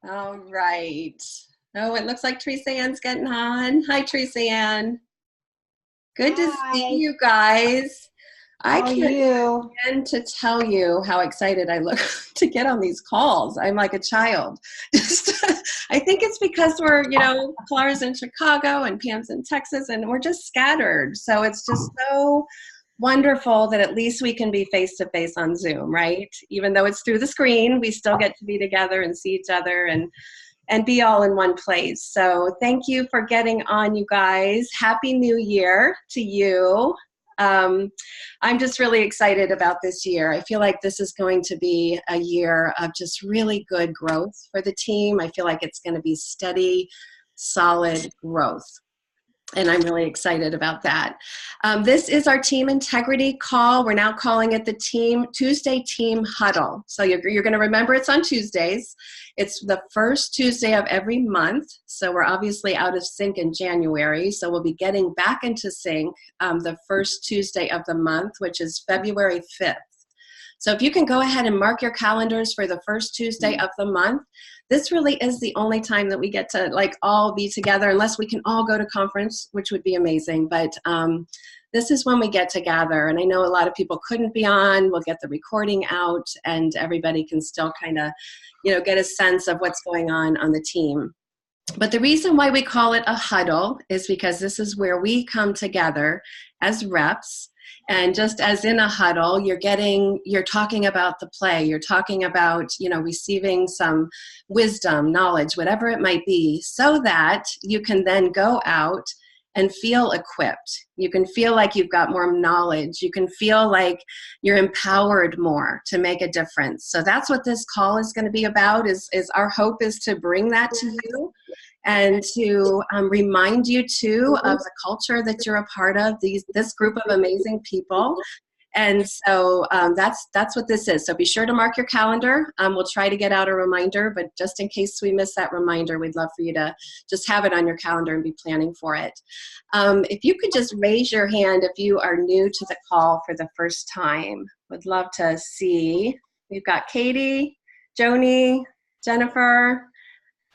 All right. Oh, it looks like Teresa Ann's getting on. Hi, Teresa Ann. Good to see Hi, you guys. I how are can't you? begin to tell you how excited I look to get on these calls. I'm like a child. Just, I think it's because Clara's in Chicago and Pam's in Texas, and we're just scattered. So it's just so wonderful that at least we can be face to face on Zoom, right? Even though it's through the screen, we still get to be together and see each other and be all in one place. So thank you for getting on, you guys. Happy New Year to you. I'm just really excited about this year. I feel like this is going to be a year of just really good growth for the team. I feel like it's going to be steady, solid growth. And I'm really excited about that. This is our team integrity call. We're now calling it the Tuesday Team Huddle. So you're going to remember it's on Tuesdays. It's the first Tuesday of every month. So we're obviously out of sync in January. So we'll be getting back into sync the first Tuesday of the month, which is February 5th. So if you can go ahead and mark your calendars for the first Tuesday of the month, this really is the only time that we get to all be together, unless we can all go to conference, which would be amazing. But this is when we get to gather. And I know a lot of people couldn't be on. We'll get the recording out and everybody can still kind of, get a sense of what's going on the team. But the reason why we call it a huddle is because this is where we come together as reps. And just as in a huddle, you're talking about the play, you're talking about, receiving some wisdom, knowledge, whatever it might be, so that you can then go out and feel equipped. You can feel like you've got more knowledge. You can feel like you're empowered more to make a difference. So that's what this call is going to be about, is our hope is to bring that to you and to remind you too of the culture that you're a part of, this group of amazing people. And so that's what this is. So be sure to mark your calendar. We'll try to get out a reminder, but just in case we miss that reminder, we'd love for you to just have it on your calendar and be planning for it. If you could just raise your hand if you are new to the call for the first time. Would love to see. We've got Katie, Joni, Jennifer,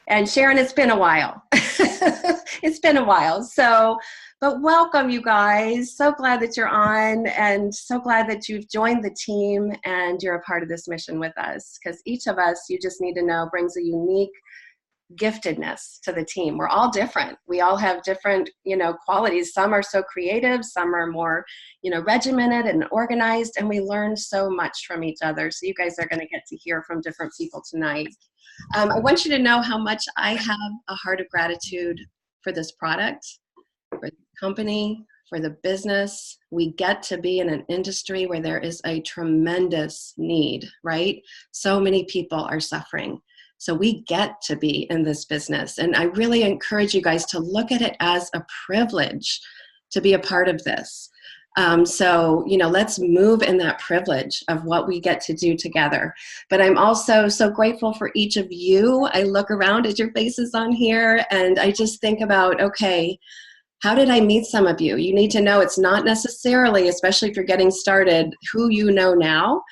and Sharon. It's been a while. It's been a while. But welcome, you guys. So glad that you're on and so glad that you've joined the team and you're a part of this mission with us, because each of us, you just need to know, brings a unique giftedness to the team. We're all different. We all have different, qualities. Some are so creative, some are more, regimented and organized, and we learn so much from each other. So you guys are going to get to hear from different people tonight. I want you to know how much I have a heart of gratitude for this product, for the company, for the business. We get to be in an industry where there is a tremendous need, right? So many people are suffering. So we get to be in this business. And I really encourage you guys to look at it as a privilege to be a part of this. So let's move in that privilege of what we get to do together. But I'm also so grateful for each of you. I look around at your faces on here and I just think about, okay, how did I meet some of you? You need to know it's not necessarily, especially if you're getting started, who you know now.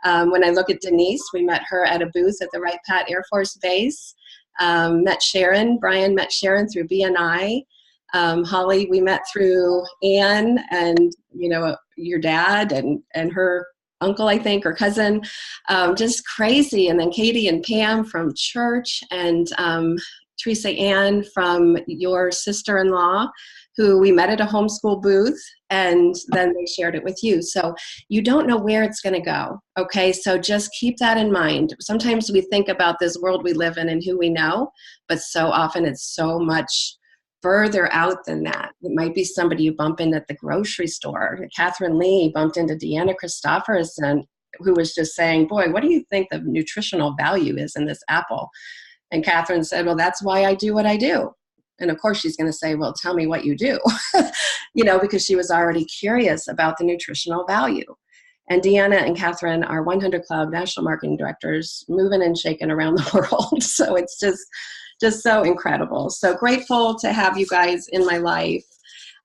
When I look at Denise, we met her at a booth at the Wright Pat Air Force Base. Met Sharon, Brian met Sharon through BNI. Holly, we met through Anne and, your dad and her uncle, I think, or cousin, just crazy. And then Katie and Pam from church, and Teresa Ann from your sister-in-law, who we met at a homeschool booth, and then they shared it with you. So you don't know where it's going to go, okay? So just keep that in mind. Sometimes we think about this world we live in and who we know, but so often it's so much further out than that. It might be somebody you bump into at the grocery store. Catherine Lee bumped into Deanna Christopherson, who was just saying, boy, what do you think the nutritional value is in this apple? And Catherine said, well, that's why I do what I do. And of course she's going to say, well, tell me what you do, because she was already curious about the nutritional value. And Deanna and Catherine are 100 Club national marketing directors, moving and shaking around the world. So it's just so incredible. So grateful to have you guys in my life.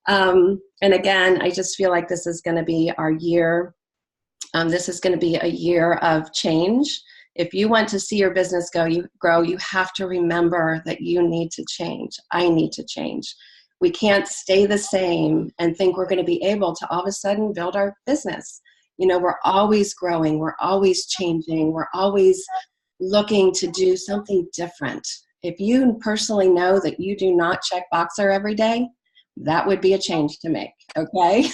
And again, I just feel like this is going to be our year. This is going to be a year of change If you want to see your business grow, you have to remember that you need to change. I need to change. We can't stay the same and think we're going to be able to all of a sudden build our business. You know, we're always growing. We're always changing. We're always looking to do something different. If you personally know that you do not check Boxer every day, that would be a change to make, okay?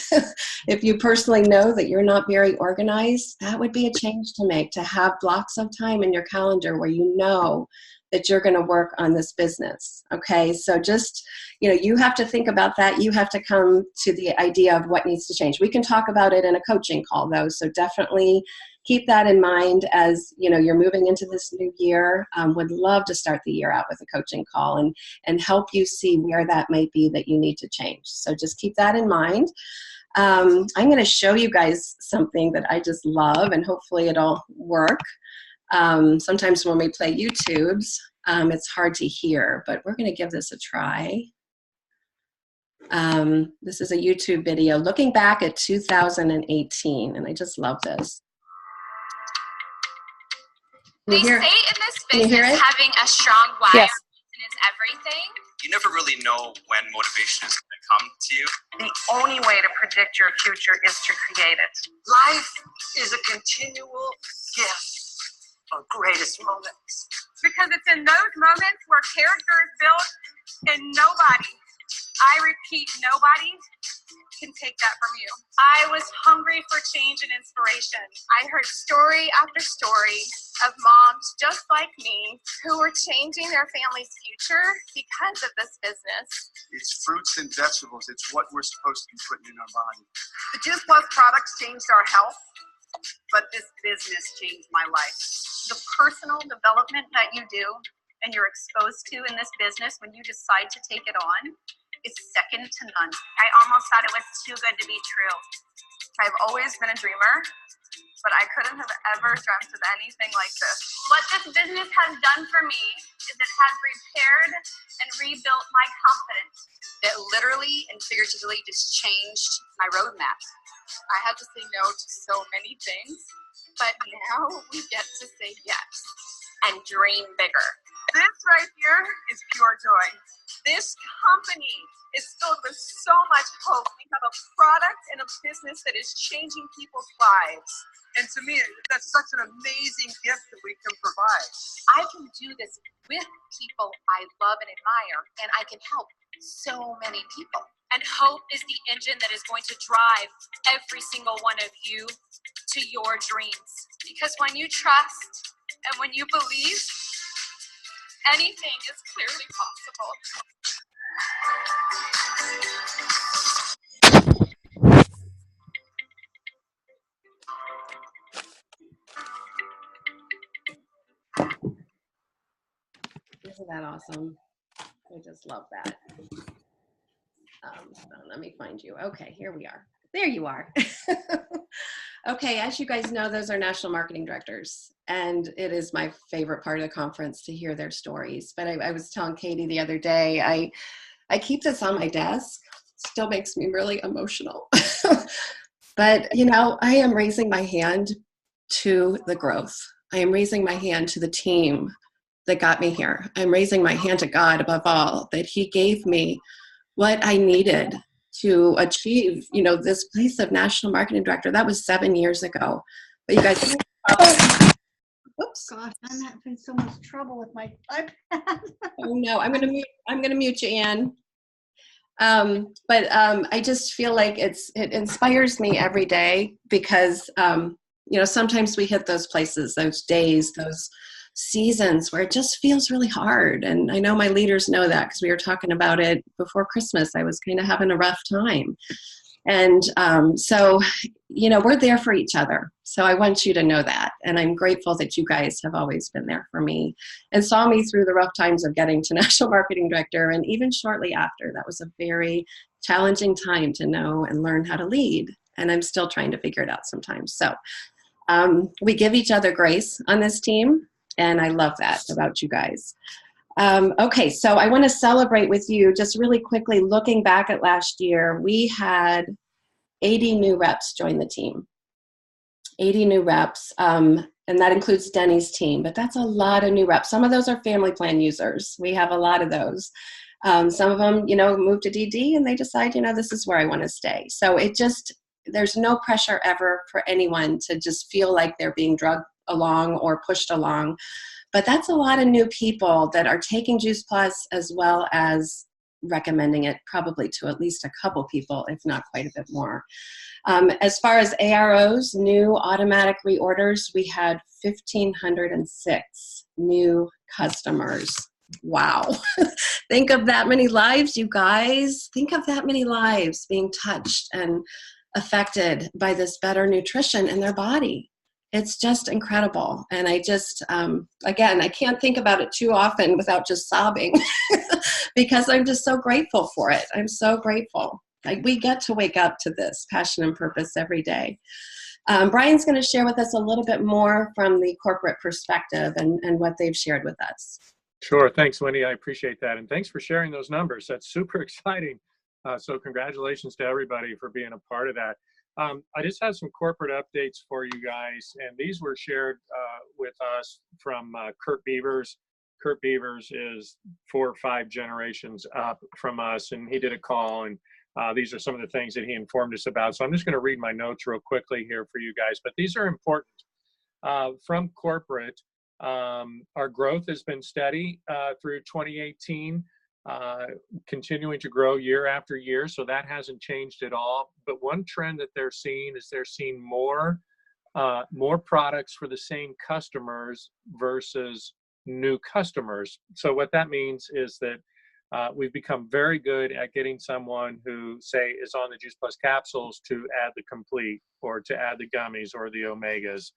If you personally know that you're not very organized, that would be a change to make, to have blocks of time in your calendar where you know that you're going to work on this business, okay? So just, you know, you have to think about that. You have to come to the idea of what needs to change. We can talk about it in a coaching call, though, so definitely keep that in mind as, you know, you're moving into this new year. Would love to start the year out with a coaching call and help you see where that might be that you need to change. So just keep that in mind. I'm going to show you guys something that I just love, and hopefully it'll work. Sometimes when we play YouTubes, it's hard to hear, but we're going to give this a try. This is a YouTube video looking back at 2018, and I just love this. They say in this business, having a strong why is everything. You never really know when motivation is going to come to you. The only way to predict your future is to create it. Life is a continual gift of greatest moments. Because it's in those moments where character is built and nobody, I repeat, nobody can take that from you. I was hungry for change and inspiration. I heard story after story of moms just like me who were changing their family's future because of this business. It's fruits and vegetables. It's what we're supposed to be putting in our body. The Tues Plus products changed our health, but this business changed my life. The personal development that you do and you're exposed to in this business when you decide to take it on is second to none. I almost thought it was too good to be true. I've always been a dreamer, but I couldn't have ever dreamt of anything like this. What this business has done for me is it has repaired and rebuilt my confidence. It literally and figuratively just changed my roadmap. I had to say no to so many things, but now we get to say yes and dream bigger. This right here is pure joy. This company is filled with so much hope. We have a product and a business that is changing people's lives. And to me, that's such an amazing gift that we can provide. I can do this with people I love and admire, and I can help so many people. And hope is the engine that is going to drive every single one of you to your dreams. Because when you trust and when you believe, anything is clearly possible. Isn't that awesome? I just love that. So let me find you. Okay, here we are. There you are. Okay, as you guys know, those are national marketing directors, and it is my favorite part of the conference to hear their stories. But I was telling Katie the other day, I keep this on my desk. Still makes me really emotional. But, you know, I am raising my hand to the growth. I am raising my hand to the team that got me here. I'm raising my hand to God above all, that He gave me what I needed to achieve, you know, this place of national marketing director. That was 7 years ago. But you guys, Oops, gosh, I'm having so much trouble with my iPad. Oh no, I'm gonna mute you, Ann. I just feel like it inspires me every day because you know, sometimes we hit those places, those days, those seasons where it just feels really hard. And I know my leaders know that because we were talking about it before Christmas. I was kind of having a rough time. And so, you know, we're there for each other. So I want you to know that. And I'm grateful that you guys have always been there for me and saw me through the rough times of getting to National Marketing Director. And even shortly after, that was a very challenging time to know and learn how to lead. And I'm still trying to figure it out sometimes. So we give each other grace on this team. And I love that about you guys. Okay, so I want to celebrate with you just really quickly. Looking back at last year, we had 80 new reps join the team. 80 new reps. and that includes Denny's team, but that's a lot of new reps. Some of those are family plan users. We have a lot of those. Some of them, move to DD and they decide, this is where I want to stay. So there's no pressure ever for anyone to just feel like they're being drugged along or pushed along. But that's a lot of new people that are taking Juice Plus as well as recommending it probably to at least a couple people, if not quite a bit more. As far as AROs, new automatic reorders, we had 1,506 new customers. Wow. Think of that many lives, you guys. Think of that many lives being touched and affected by this better nutrition in their body. It's just incredible. And I just, again, I can't think about it too often without just sobbing because I'm just so grateful for it. I'm so grateful. We get to wake up to this passion and purpose every day. Brian's going to share with us a little bit more from the corporate perspective and what they've shared with us. Sure. Thanks, Wendy. I appreciate that. And thanks for sharing those numbers. That's super exciting. So congratulations to everybody for being a part of that. I just have some corporate updates for you guys, and these were shared with us from Kurt Beavers. Kurt Beavers is 4 or 5 generations up from us, and he did a call, and these are some of the things that he informed us about. So I'm just going to read my notes real quickly here for you guys, but these are important. From corporate, our growth has been steady through 2018. Continuing to grow year after year, so that hasn't changed at all. But one trend that they're seeing is they're seeing more products for the same customers versus new customers. So what that means is that we've become very good at getting someone who, say, is on the Juice Plus capsules to add the complete or to add the gummies or the omegas,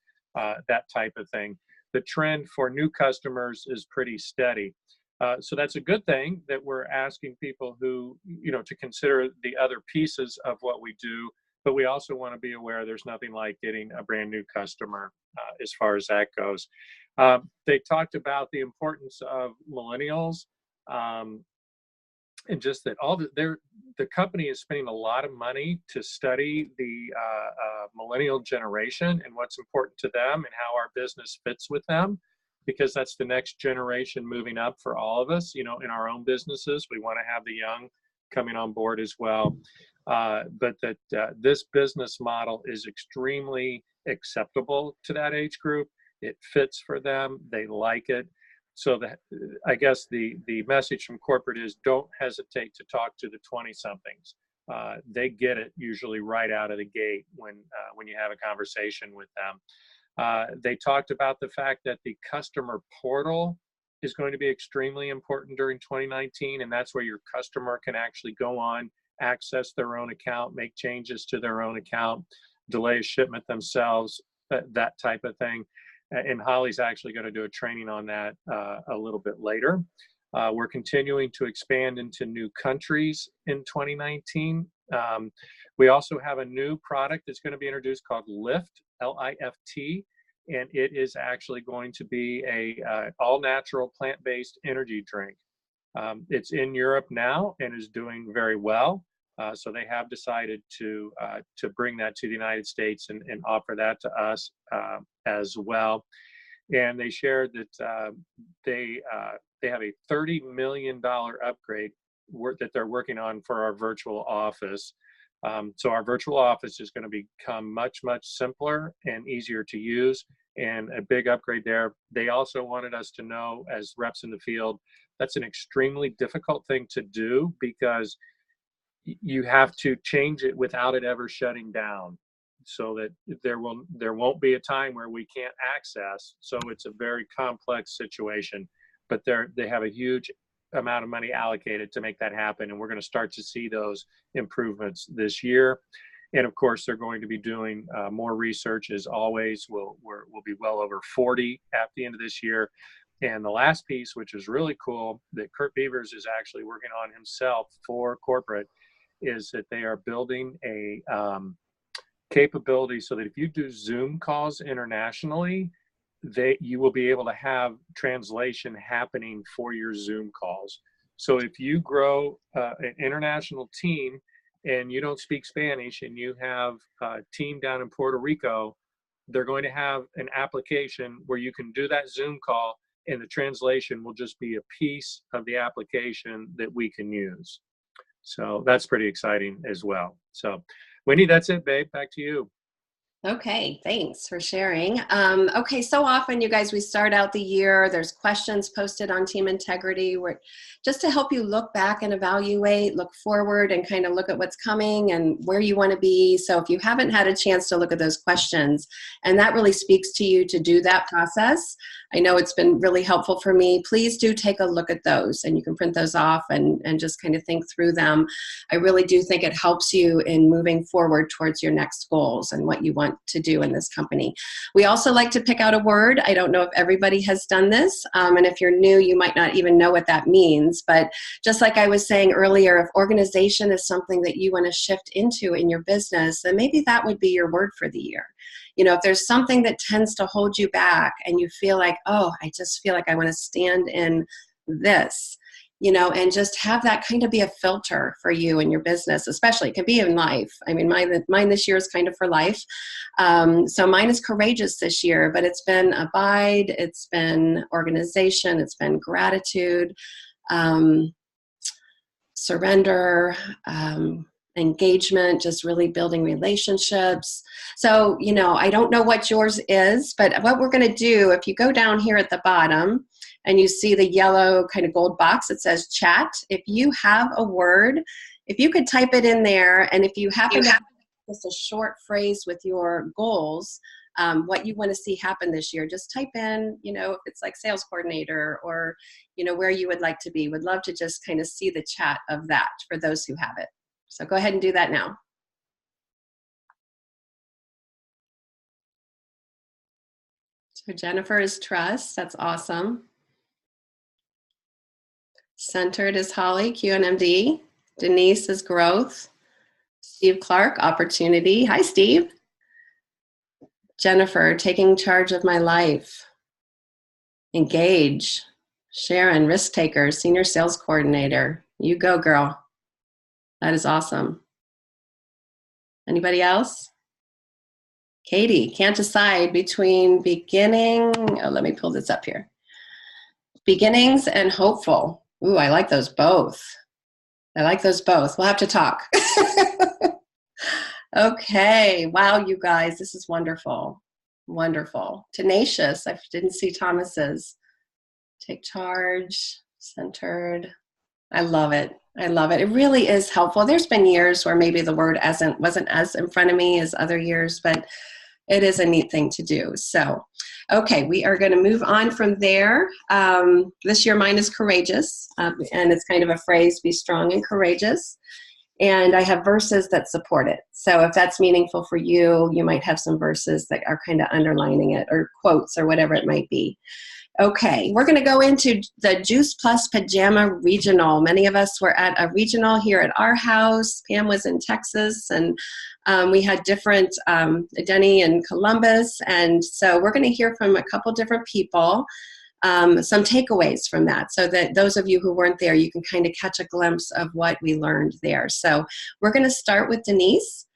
that type of thing. The trend for new customers is pretty steady. So that's a good thing that we're asking people who, to consider the other pieces of what we do, but we also want to be aware there's nothing like getting a brand new customer as far as that goes. They talked about the importance of millennials and just that the company is spending a lot of money to study the millennial generation and what's important to them and how our business fits with them, because that's the next generation moving up for all of us. In our own businesses, we want to have the young coming on board as well. But that this business model is extremely acceptable to that age group. It fits for them. They like it. So I guess the message from corporate is don't hesitate to talk to the 20-somethings. They get it usually right out of the gate when you have a conversation with them. They talked about the fact that the customer portal is going to be extremely important during 2019, and that's where your customer can actually go on, access their own account, make changes to their own account, delay a shipment themselves, that type of thing. And Holly's actually going to do a training on that a little bit later. We're continuing to expand into new countries in 2019. We also have a new product that's going to be introduced called Lift, L-I-F-T, and it is actually going to be a all-natural plant-based energy drink. It's in Europe now and is doing very well. So they have decided to bring that to the United States and offer that to us as well. And they shared that they have a $30 million upgrade that they're working on for our virtual office. So our virtual office is going to become much, much simpler and easier to use, and a big upgrade there. They also wanted us to know, as reps in the field, that's an extremely difficult thing to do because you have to change it without it ever shutting down, so that there won't be a time where we can't access. So it's a very complex situation, but they have a huge amount of money allocated to make that happen, and we're going to start to see those improvements this year. And of course, they're going to be doing more research as always. We'll be well over 40 at the end of this year. And the last piece, which is really cool, that Kurt Beavers is actually working on himself for corporate, is that they are building a capability so that if you do Zoom calls internationally, you will be able to have translation happening for your Zoom calls. So if you grow an international team and you don't speak Spanish and you have a team down in Puerto Rico, they're going to have an application where you can do that Zoom call, and the translation will just be a piece of the application that we can use. So that's pretty exciting as well. So Wendy, that's it, babe. Back to you. Okay, thanks for sharing. Okay, so often, you guys, we start out the year, there's questions posted on Team Integrity where, just to help you look back and evaluate, look forward and kind of look at what's coming and where you want to be. So if you haven't had a chance to look at those questions, and that really speaks to you to do that process, I know it's been really helpful for me. Please do take a look at those, and you can print those off and just kind of think through them. I really do think it helps you in moving forward towards your next goals and what you want to do in this company. We also like to pick out a word. I don't know if everybody has done this, and if you're new, you might not even know what that means. But just like I was saying earlier, if organization is something that you want to shift into in your business, then maybe that would be your word for the year. You know, if there's something that tends to hold you back and you feel like, oh, I just feel like I want to stand in this, you know, and just have that kind of be a filter for you and your business, especially. It can be in life. I mean, mine this year is kind of for life. So mine is courageous this year, but it's been abide, it's been organization, it's been gratitude, surrender, engagement, just really building relationships. So, you know, I don't know what yours is, but what we're going to do, if you go down here at the bottom and you see the yellow kind of gold box that says chat, if you have a word, if you could type it in there, and if you happen to have just a short phrase with your goals, what you want to see happen this year, just type in, you know, if it's like sales coordinator or, you know, where you would like to be. Would love to just kind of see the chat of that for those who have it. So go ahead and do that now. So Jennifer is trust. That's awesome. Centered is Holly, QNMD. Denise is growth. Steve Clark, opportunity. Hi, Steve. Jennifer, taking charge of my life. Engage. Sharon, risk taker, senior sales coordinator. You go, girl. That is awesome. Anybody else? Katie, can't decide between beginning. Oh, let me pull this up here. Beginnings and hopeful. Ooh, I like those both. I like those both. We'll have to talk. Okay. Wow, you guys, this is wonderful. Wonderful. Tenacious. I didn't see Thomas's. Take charge. Centered. I love it. I love it. It really is helpful. There's been years where maybe the word wasn't as in front of me as other years, but it is a neat thing to do. So, okay, we are going to move on from there. This year mine is courageous, and it's kind of a phrase, be strong and courageous. And I have verses that support it. So if that's meaningful for you, you might have some verses that are kind of underlining it, or quotes or whatever it might be. Okay, we're going to go into the Juice Plus Pajama Regional. Many of us were at a regional here at our house. Pam was in Texas, and we had different, Denny in Columbus. And so we're going to hear from a couple different people, some takeaways from that, so that those of you who weren't there, you can kind of catch a glimpse of what we learned there. So we're going to start with Denise,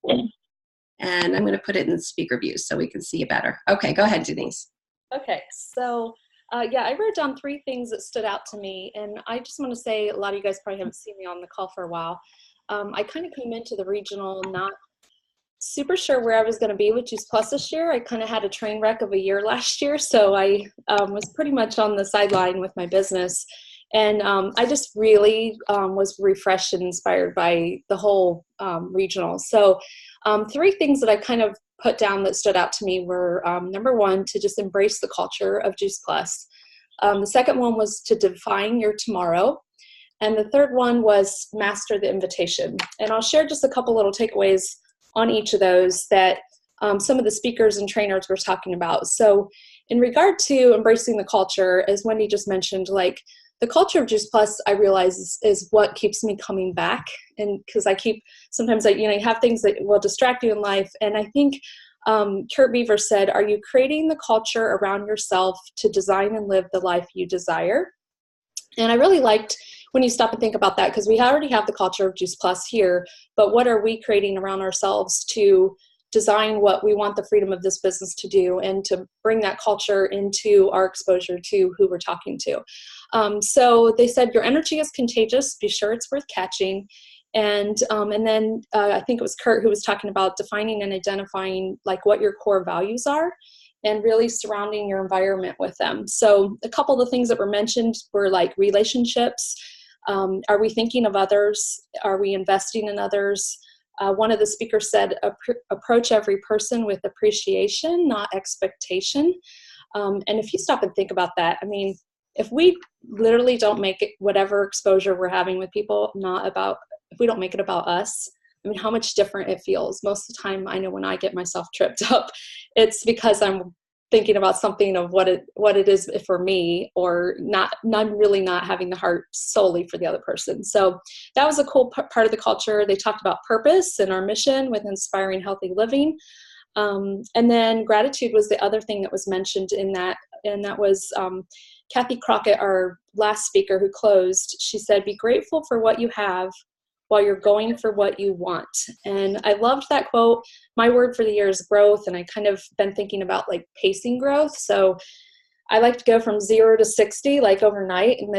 and I'm going to put it in speaker view so we can see you better. Okay, go ahead, Denise. Okay, so yeah, I wrote down 3 things that stood out to me, and I just want to say, a lot of you guys probably haven't seen me on the call for a while. I kind of came into the regional not super sure where I was going to be with Juice Plus this year. I kind of had a train wreck of a year last year, so I was pretty much on the sideline with my business, and I just really was refreshed and inspired by the whole regional. So 3 things that I kind of put down that stood out to me were, number 1, to just embrace the culture of Juice Plus. The second one was to define your tomorrow. And the third one was master the invitation. And I'll share just a couple little takeaways on each of those that some of the speakers and trainers were talking about. So in regard to embracing the culture, as Wendy just mentioned, like the culture of Juice Plus, I realize is what keeps me coming back. And because I keep, sometimes you have things that will distract you in life. And I think Kurt Beaver said, are you creating the culture around yourself to design and live the life you desire? And I really liked when you stop and think about that, because we already have the culture of Juice Plus here, but what are we creating around ourselves to design what we want the freedom of this business to do and to bring that culture into our exposure to who we're talking to. So they said, your energy is contagious. Be sure it's worth catching. And then I think it was Kurt who was talking about defining and identifying like what your core values are and really surrounding your environment with them. So a couple of the things that were mentioned were like relationships. Are we thinking of others? Are we investing in others? One of the speakers said, approach every person with appreciation, not expectation. And if you stop and think about that, I mean, if we literally don't make it, whatever exposure we're having with people, if we don't make it about us, I mean, how much different it feels. Most of the time, I know when I get myself tripped up, it's because I'm thinking about something of what it is for me, or not really not having the heart solely for the other person. So that was a cool part of the culture. They talked about purpose and our mission with inspiring healthy living. And then gratitude was the other thing that was mentioned in that, and that was Kathy Crockett, our last speaker who closed. She said, be grateful for what you have while you're going for what you want. And I loved that quote. My word for the year is growth, and I kind of been thinking about like pacing growth. So I like to go from 0 to 60 like overnight, and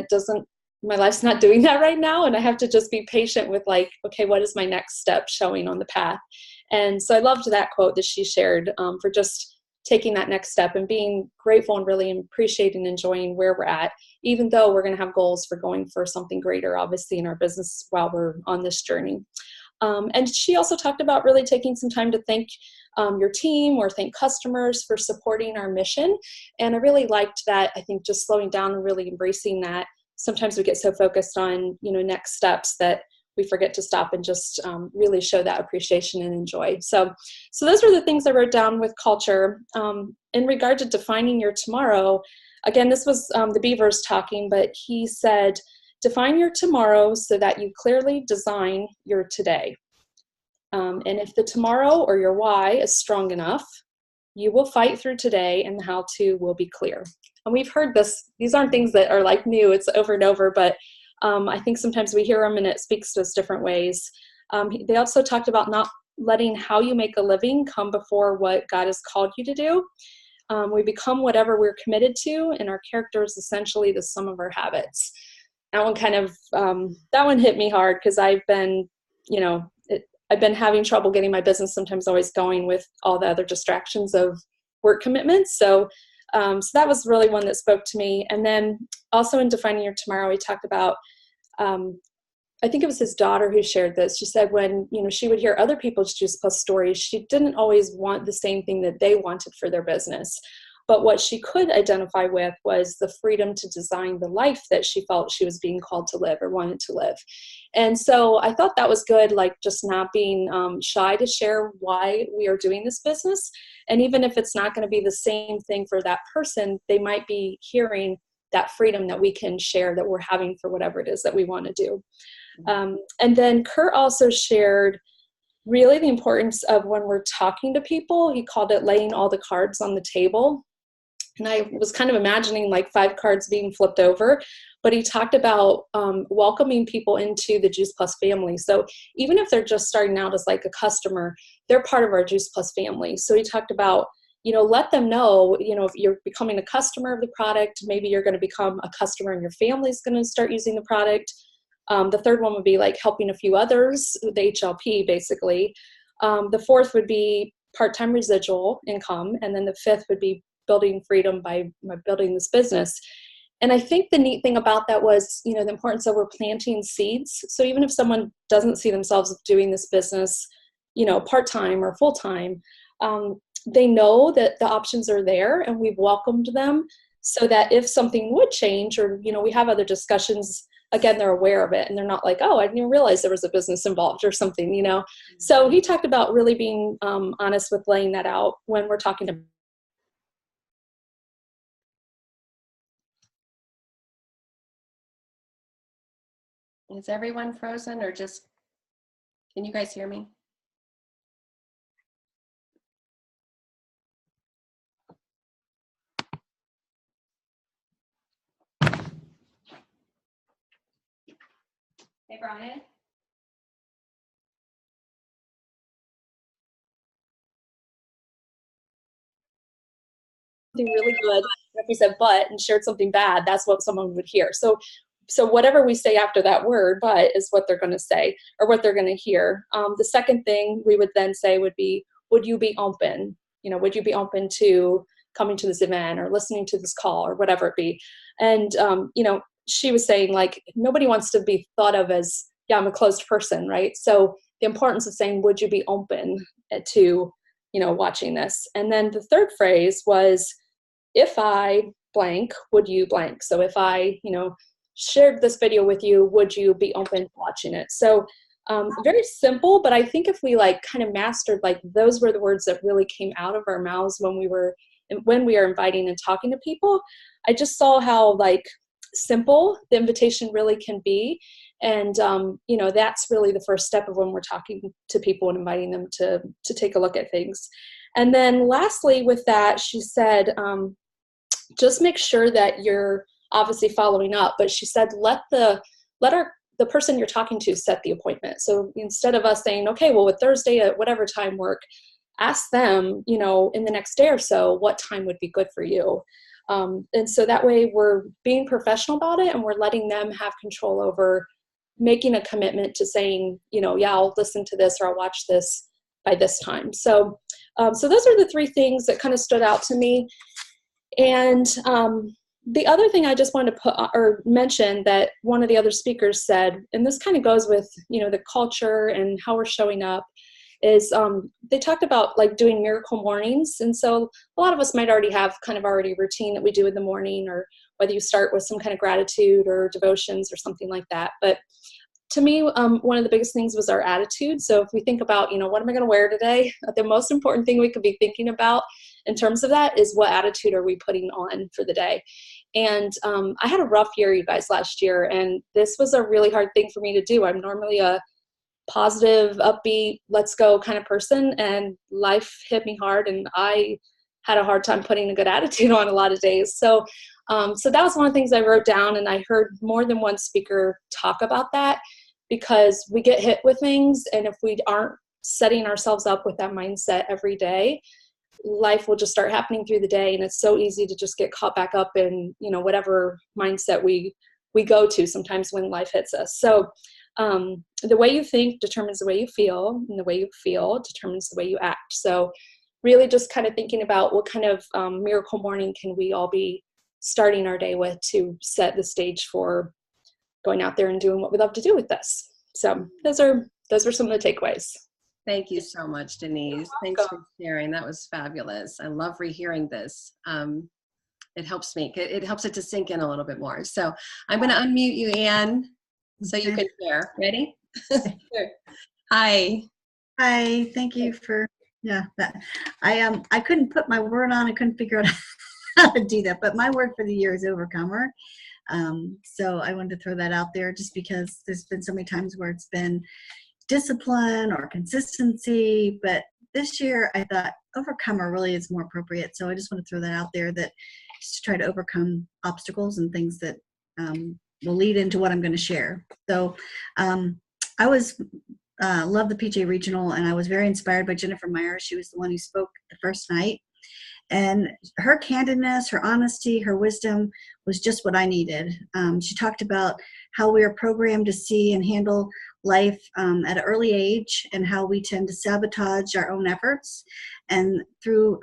my life's not doing that right now, and I have to just be patient with like, okay, what is my next step showing on the path? And so I loved that quote that she shared for just taking that next step and being grateful and really appreciating and enjoying where we're at, even though we're going to have goals for going for something greater, obviously, in our business while we're on this journey. And she also talked about really taking some time to thank your team or thank customers for supporting our mission. And I really liked that. I think just slowing down and really embracing that. Sometimes we get so focused on, next steps that we forget to stop and just really show that appreciation and enjoy. So those were the things I wrote down with culture. In regard to defining your tomorrow, again, this was the Beavers talking, but he said, define your tomorrow so that you clearly design your today. And if the tomorrow or your why is strong enough, you will fight through today and the how-to will be clear. And we've heard this. These aren't things that are like new. It's over and over, but I think sometimes we hear them and it speaks to us different ways. They also talked about not letting how you make a living come before what God has called you to do. We become whatever we're committed to, and our character is essentially the sum of our habits. That one that one hit me hard because I've been having trouble getting my business sometimes always going with all the other distractions of work commitments. So that was really one that spoke to me. And then also in defining your tomorrow, we talked about, I think it was his daughter who shared this. She said when, she would hear other people's Juice Plus stories, she didn't always want the same thing that they wanted for their business. But what she could identify with was the freedom to design the life that she felt she was being called to live or wanted to live. And so I thought that was good, like just not being shy to share why we are doing this business. And even if it's not going to be the same thing for that person, they might be hearing that freedom that we can share that we're having for whatever it is that we want to do. And then Kurt also shared really the importance of when we're talking to people. He called it laying all the cards on the table. And I was kind of imagining like 5 cards being flipped over, but he talked about welcoming people into the Juice Plus family. So even if they're just starting out as like a customer, they're part of our Juice Plus family. So he talked about, let them know, if you're becoming a customer of the product, maybe you're going to become a customer and your family's going to start using the product. The third one would be like helping a few others, the HLP basically. The fourth would be part-time residual income. And then the fifth would be building freedom by building this business. And I think the neat thing about that was, the importance of we're planting seeds. So even if someone doesn't see themselves doing this business, part-time or full-time, they know that the options are there and we've welcomed them so that if something would change or, we have other discussions, again, they're aware of it and they're not like, oh, I didn't even realize there was a business involved or something, So he talked about really being honest with laying that out when we're talking to. Is everyone frozen or just, can you guys hear me? Hey, Brian? something really good, and if we said but and shared something bad, that's what someone would hear. So whatever we say after that word but is what they're going to say or what they're going to hear. The second thing we would then say would be, would you be open? Would you be open to coming to this event or listening to this call or whatever it be? And, she was saying, like, nobody wants to be thought of as, yeah, I'm a closed person, right? So the importance of saying, would you be open to, watching this? And then the third phrase was, if I blank, would you blank? So if I, shared this video with you, would you be open to watching it? So very simple, but I think if we kind of mastered, those were the words that really came out of our mouths when we are inviting and talking to people. I just saw how simple the invitation really can be. And, that's really the first step of when we're talking to people and inviting them to take a look at things. And then lastly with that, she said, just make sure that you're obviously following up, but she said, let the person you're talking to set the appointment. So instead of us saying, okay, well, with Thursday at whatever time work, ask them, in the next day or so, what time would be good for you. And so that way we're being professional about it, and we're letting them have control over making a commitment to saying, yeah, I'll listen to this or I'll watch this by this time. So those are the three things that kind of stood out to me. And the other thing I just wanted to put or mention that one of the other speakers said, and this kind of goes with, the culture and how we're showing up, is they talked about doing miracle mornings. And so a lot of us might already have kind of already routine that we do in the morning, or whether you start with some kind of gratitude or devotions or something like that. But to me, one of the biggest things was our attitude. So if we think about, what am I going to wear today? The most important thing we could be thinking about in terms of that is, what attitude are we putting on for the day? And I had a rough year, you guys, last year, and this was a really hard thing for me to do. I'm normally a positive, upbeat, let's go kind of person, and life hit me hard, and I had a hard time putting a good attitude on a lot of days. So that was one of the things I wrote down, and I heard more than one speaker talk about that, because we get hit with things, and if we aren't setting ourselves up with that mindset every day, life will just start happening through the day, and it's so easy to just get caught back up in whatever mindset we go to sometimes when life hits us. So the way you think determines the way you feel, and the way you feel determines the way you act. So really just kind of thinking about what kind of miracle morning can we all be starting our day with to set the stage for going out there and doing what we love to do with this. So those are some of the takeaways. Thank you so much, Denise. Thanks for sharing. That was fabulous. I love rehearing this. It helps me. It helps it to sink in a little bit more. So I'm going to unmute you, Anne, so you can share. Ready? Sure. Hi. Hi. Thank you for that. I couldn't put my word on. I couldn't figure out how to do that. But my word for the year is overcomer. So I wanted to throw that out there, just because there's been so many times where it's been discipline or consistency, but this year I thought overcomer really is more appropriate. So I just want to throw that out there, that just to try to overcome obstacles and things that will lead into what I'm going to share. So I was love the PJ Regional, and I was very inspired by Jennifer Meyer. She was the one who spoke the first night, and her candidness, her honesty, her wisdom was just what I needed. She talked about how we are programmed to see and handle life at an early age, and how we tend to sabotage our own efforts. And through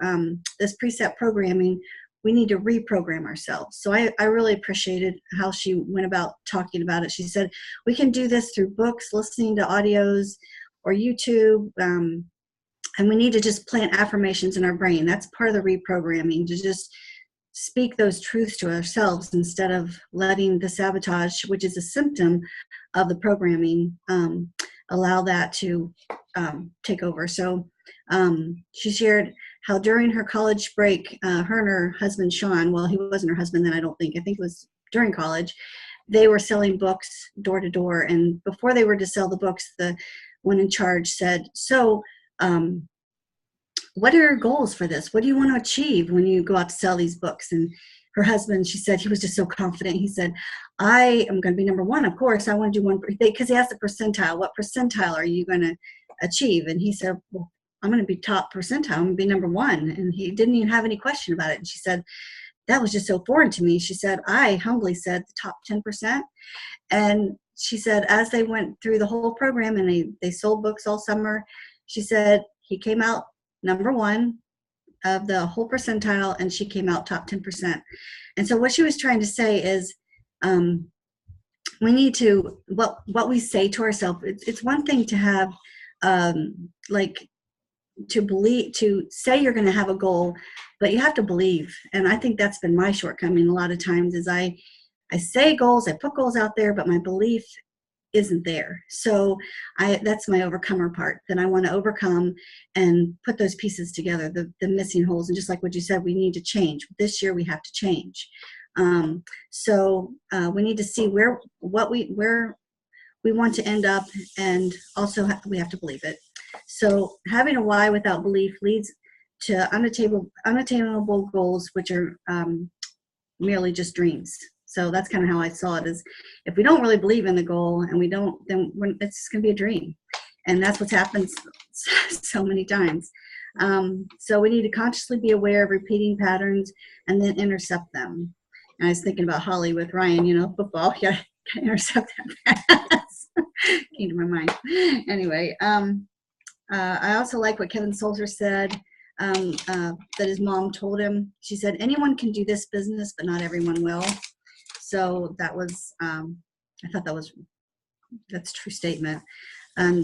this preset programming, we need to reprogram ourselves. So I really appreciated how she went about talking about it. She said, we can do this through books, listening to audios, or YouTube, and we need to just plant affirmations in our brain. That's part of the reprogramming, to just speak those truths to ourselves instead of letting the sabotage, which is a symptom of the programming, allow that to take over. So she shared how during her college break, her and her husband, Sean, well, he wasn't her husband then, I think it was during college, they were selling books door to door. And before they were to sell the books, the one in charge said, so what are your goals for this? What do you want to achieve when you go out to sell these books? And her husband, she said, he was just so confident. He said, I am going to be number one. Of course, I want to do one, because he asked the percentile. What percentile are you going to achieve? And he said, well, I'm going to be top percentile. I'm going to be number one. And he didn't even have any question about it. And she said, that was just so foreign to me. She said, I humbly said the top 10%. And she said, as they went through the whole program and they sold books all summer, she said, he came out number one of the whole percentile, and she came out top 10%. And so what she was trying to say is, we need to, what we say to ourselves, it's one thing to have, like, to believe, to say you're going to have a goal, but you have to believe. And I think that's been my shortcoming a lot of times, is I say goals, I put goals out there, but my belief isn't there. So that's my overcomer part. Then I want to overcome and put those pieces together, the missing holes. And just like what you said, we need to change. This year we have to change. So we need to see where we want to end up, and also we have to believe it. So having a why without belief leads to unattainable goals, which are merely just dreams. So that's kind of how I saw it, is if we don't really believe in the goal and we don't, then it's going to be a dream. And that's what's happened so many times. So we need to consciously be aware of repeating patterns and then intercept them. And I was thinking about Holly with Ryan, football, you gotta intercept that pass. Came to my mind. Anyway, I also like what Kevin Solzer said, that his mom told him. She said, anyone can do this business, but not everyone will. So that was, I thought that's a true statement.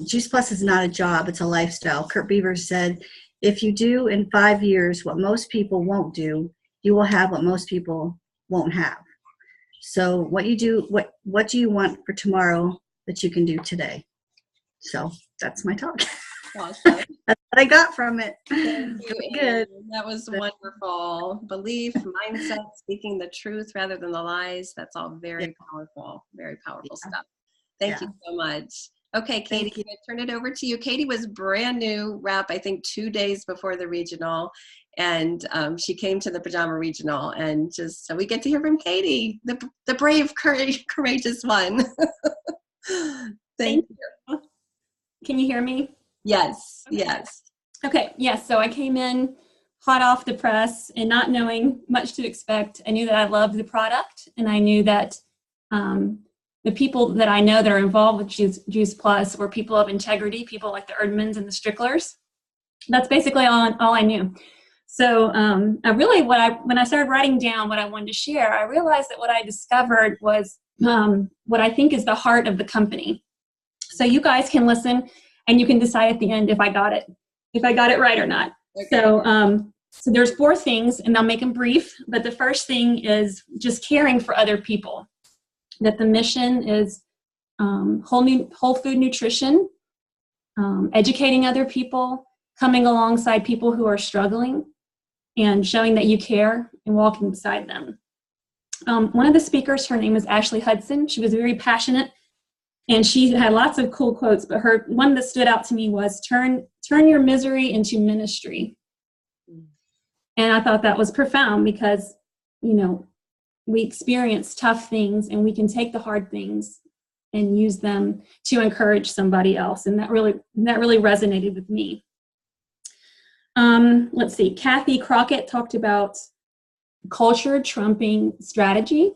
Juice Plus is not a job, it's a lifestyle. Kurt Beavers said, if you do in 5 years what most people won't do, you will have what most people won't have. So what you do, what do you want for tomorrow that you can do today? So that's my talk. Awesome. That's what I got from it. Thank you, Good. That was wonderful. Belief, mindset, speaking the truth rather than the lies. That's all very powerful, very powerful stuff. Thank you so much. Okay, Katie, I'm going to turn it over to you. Katie was brand new rep, I think 2 days before the regional. And she came to the Pajama Regional, and just so we get to hear from Katie, the brave, courageous one. Thank you. Can you hear me? Yes, okay. Yes. Okay, yes. So I came in hot off the press and not knowing much to expect. I knew that I loved the product, and I knew that the people that I know that are involved with Juice Plus were people of integrity, people like the Erdmans and the Stricklers. That's basically all I knew. So I really, when I started writing down what I wanted to share, I realized that what I discovered was what I think is the heart of the company. So you guys can listen, and you can decide at the end if I got it right or not. Okay. So there's 4 things, and I'll make them brief. But the first thing is just caring for other people. That the mission is whole food nutrition, educating other people, coming alongside people who are struggling, and showing that you care and walking beside them. One of the speakers, her name was Ashley Hudson. She was very passionate, and she had lots of cool quotes, but her one that stood out to me was, turn your misery into ministry. And I thought that was profound, because, we experience tough things, and we can take the hard things and use them to encourage somebody else. And that really resonated with me. Let's see, Kathy Crockett talked about culture trumping strategy,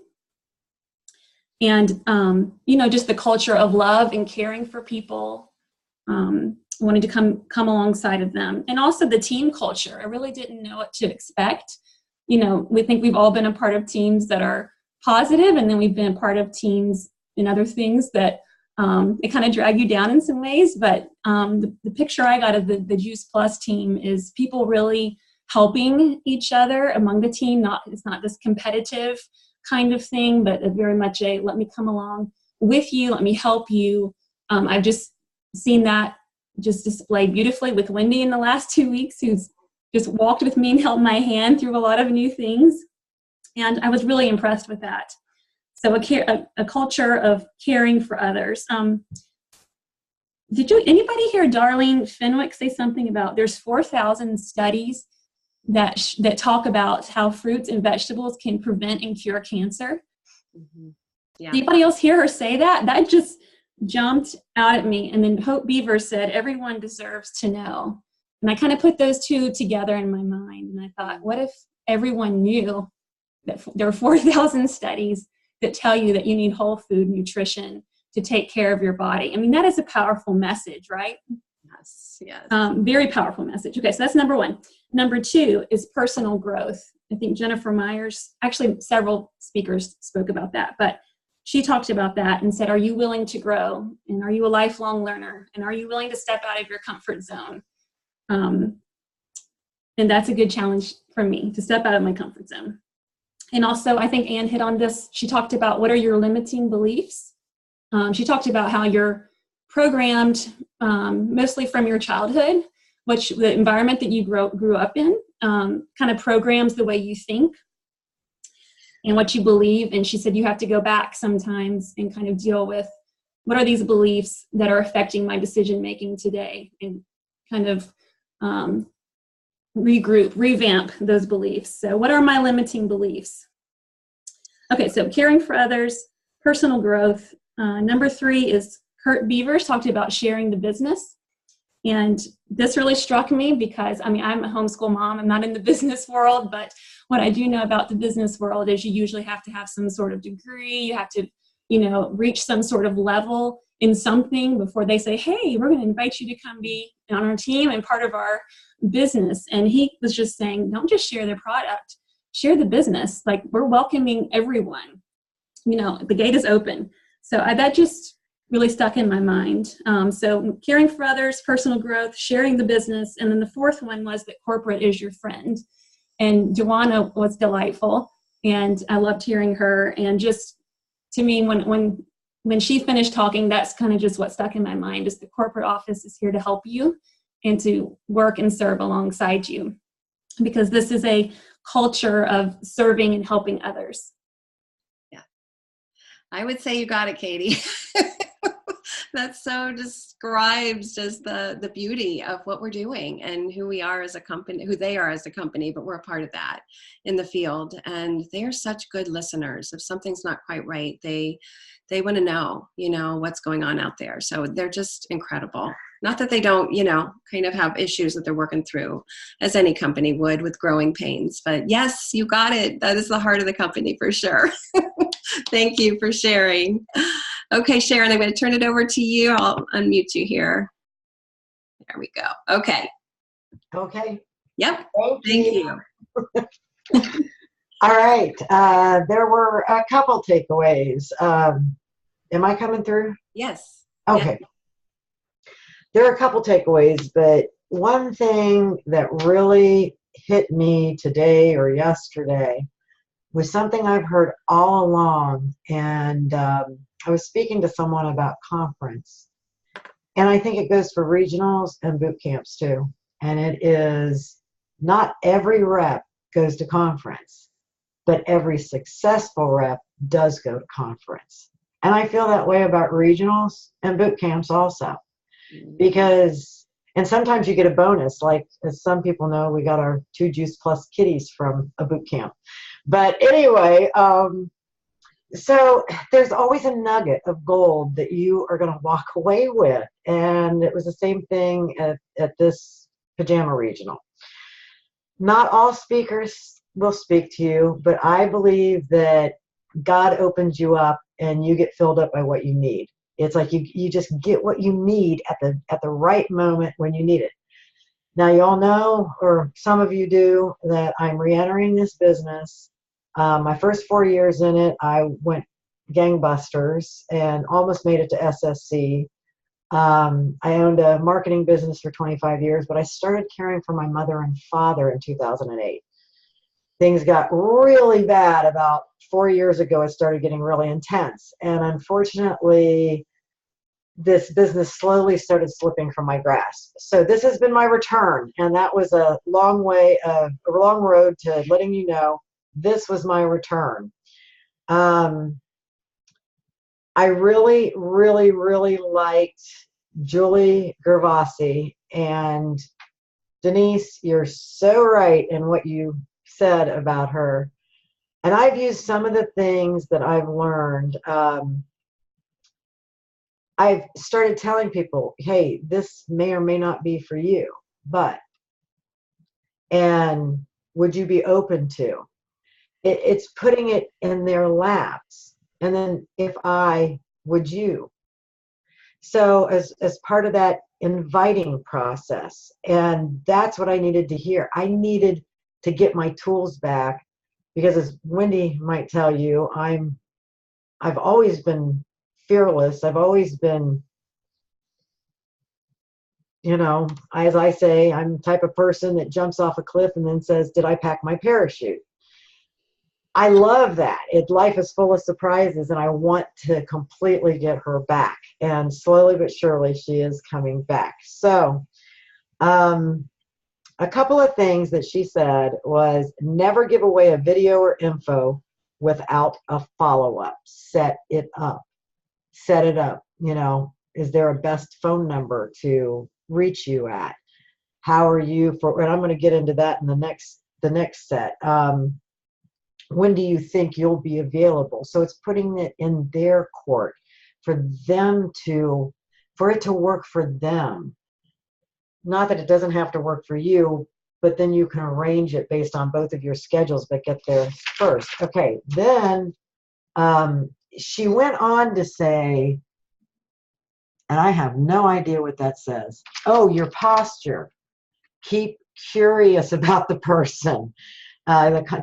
and just the culture of love and caring for people, wanting to come alongside of them, and also the team culture. I really didn't know what to expect. We think we've all been a part of teams that are positive, and then we've been a part of teams in other things that they kind of drag you down in some ways. But the picture I got of the Juice Plus team is people really helping each other among the team. It's not this competitive kind of thing, but very much a let me come along with you, let me help you. I've just seen that just displayed beautifully with Wendy in the last 2 weeks, who's just walked with me and held my hand through a lot of new things. And I was really impressed with that. So a culture of caring for others. Did anybody hear Darlene Fenwick say something about there's 4,000 studies that talk about how fruits and vegetables can prevent and cure cancer? Mm-hmm. Yeah. Did anybody else hear her say that? That just jumped out at me. And then Hope Beaver said, everyone deserves to know. And I kind of put those two together in my mind. And I thought, what if everyone knew that there are 4,000 studies that tell you that you need whole food nutrition to take care of your body? I mean, that is a powerful message, right? Yes, yes. Very powerful message. Okay, so that's number one. Number two is personal growth. I think Jennifer Myers, actually several speakers spoke about that, but she talked about that and said, are you willing to grow? And are you a lifelong learner? And are you willing to step out of your comfort zone? And that's a good challenge for me, to step out of my comfort zone. And also, I think Anne hit on this. She talked about what are your limiting beliefs. She talked about how you're programmed mostly from your childhood, which the environment that you grew up in kind of programs the way you think and what you believe. And she said you have to go back sometimes and kind of deal with what are these beliefs that are affecting my decision making today, and kind of revamp those beliefs. So what are my limiting beliefs? Okay, so caring for others, personal growth. Number three is Kurt Beavers talked about sharing the business. And this really struck me because, I mean, I'm a homeschool mom. I'm not in the business world, but what I do know about the business world is you usually have to have some sort of degree. You have to, reach some sort of level in something before they say, hey, we're going to invite you to come be on our team and part of our business. And he was just saying, don't just share their product, share the business. Like, we're welcoming everyone. The gate is open. So that just really stuck in my mind. So caring for others, personal growth, sharing the business. And then the fourth one was that corporate is your friend. And Joanna was delightful. And I loved hearing her. And just to me, when she finished talking, that's kind of just what stuck in my mind, is the corporate office is here to help you and to work and serve alongside you, because this is a culture of serving and helping others. Yeah. I would say you got it, Katie. That so describes just the beauty of what we're doing and who we are as a company, who they are as a company, but we're a part of that in the field. And they are such good listeners. If something's not quite right, they want to know, what's going on out there. So they're just incredible. Not that they don't, kind of have issues that they're working through, as any company would, with growing pains. But yes, you got it. That is the heart of the company for sure. Thank you for sharing. Okay, Sharon, I'm going to turn it over to you. I'll unmute you here. There we go. Okay. Okay. Yep. Thank you. All right. There were a couple takeaways. Am I coming through? Yes. Okay. Yes. There are a couple takeaways, but one thing that really hit me today or yesterday was something I've heard all along. And I was speaking to someone about conference. And I think it goes for regionals and boot camps too. And it is, not every rep goes to conference, but every successful rep does go to conference. And I feel that way about regionals and boot camps also. Because, and sometimes you get a bonus, like as some people know, we got our 2 Juice Plus kitties from a boot camp. But anyway, so there's always a nugget of gold that you are going to walk away with. And it was the same thing at this pajama regional. Not all speakers will speak to you, but I believe that God opens you up and you get filled up by what you need. It's like you just get what you need at the right moment when you need it. Now, you all know, or some of you do, that I'm re-entering this business. My first 4 years in it, I went gangbusters and almost made it to SSC. I owned a marketing business for 25 years, but I started caring for my mother and father in 2008. Things got really bad about 4 years ago. It started getting really intense. And unfortunately, this business slowly started slipping from my grasp. So this has been my return. And that was a long road to letting you know this was my return. I really, really, really liked Julie Gervasi. And Denise, you're so right in what you said about her. And I've used some of the things that I've learned. I've started telling people, hey, this may or may not be for you, but And would you be open to? It's putting it in their laps. And then if I, would you? So as part of that inviting process, and that's what I needed to hear. I needed to get my tools back, because as Wendy might tell you, I've always been fearless. I've always been, you know, as I say, I'm the type of person that jumps off a cliff and then says, did I pack my parachute? I love that. Life is full of surprises, and I want to completely get her back. And slowly but surely, she is coming back. So, a couple of things that she said was, never give away a video or info without a follow-up. Set it up. Set it up. You know, is there a best phone number to reach you at? How are you for, and I'm going to get into that in the next set. When do you think you'll be available? So it's putting it in their court for them to, for it to work for them. Not that it doesn't have to work for you, but then you can arrange it based on both of your schedules, but get there first. Okay, then she went on to say, and I have no idea what that says. Oh, your posture. Keep curious about the person.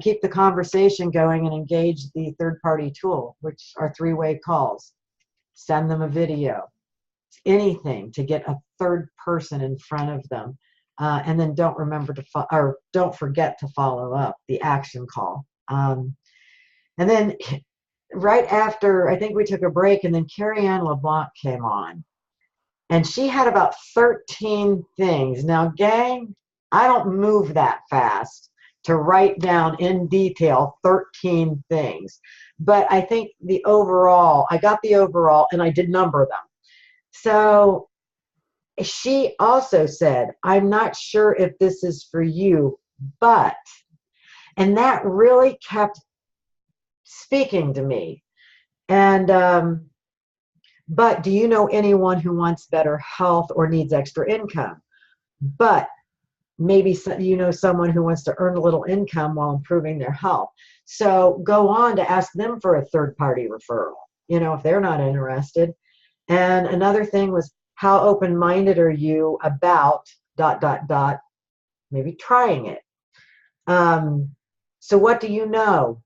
Keep the conversation going and engage the third-party tool, which are three-way calls. Send them a video. Anything to get a third person in front of them. And then don't forget to follow up, the action call. And then right after, I think we took a break, and then Carrie Ann LeBlanc came on. And she had about 13 things. Now, gang, I don't move that fast to write down in detail 13 things. But I think I got the overall, and I did number them. So she also said, I'm not sure if this is for you, but, and that really kept speaking to me. And, but do you know anyone who wants better health or needs extra income? But maybe you know someone who wants to earn a little income while improving their health. So go on to ask them for a third-party referral, you know, if they're not interested. And another thing was, how open-minded are you about ... maybe trying it. So what do you know ...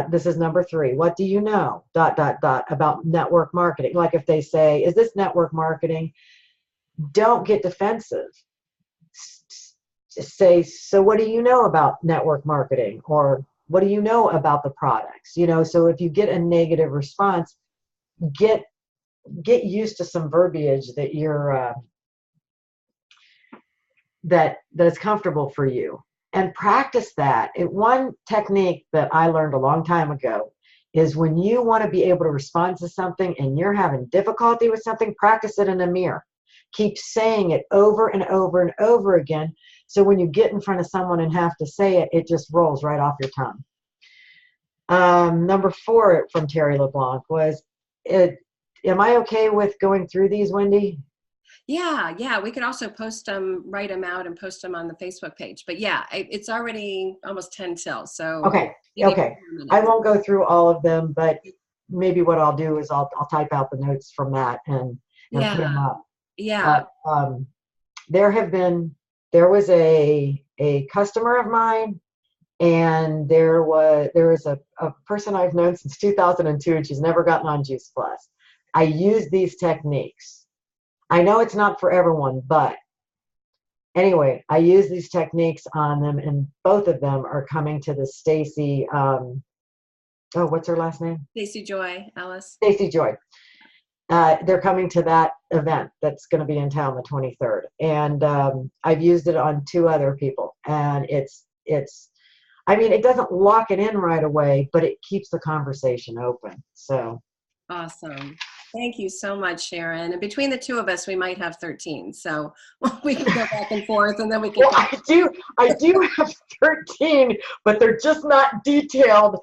this is number 3. What do you know ... about network marketing? Like if they say, is this network marketing? Don't get defensive. Say, so what do you know about network marketing? Or what do you know about the products? You know, so if you get a negative response, get used to some verbiage that you're that is comfortable for you, and practice that. One technique that I learned a long time ago is, when you want to be able to respond to something and you're having difficulty with something, practice it in a mirror. Keep saying it over and over and over again, so when you get in front of someone and have to say it, it just rolls right off your tongue. Number 4 from Terry LeBlanc was, am I okay with going through these, Wendy? Yeah. We could also post them, write them out, and post them on the Facebook page. But yeah, it's already almost 10 till. So okay. I won't go through all of them, but maybe what I'll do is I'll type out the notes from that and put them up. Yeah. There was a customer of mine, and there is a person I've known since 2002, and she's never gotten on Juice Plus. I use these techniques. I know it's not for everyone, but anyway, I use these techniques on them, and both of them are coming to the Stacy, what's her last name? Stacy Joy Ellis. Stacy Joy. They're coming to that event that's going to be in town the 23rd. And I've used it on 2 other people. And I mean, it doesn't lock it in right away, but it keeps the conversation open. So. Awesome. Thank you so much, Sharon. And between the 2 of us, we might have 13. So we can go back and forth, and then we can. Well, I do have 13, but they're just not detailed.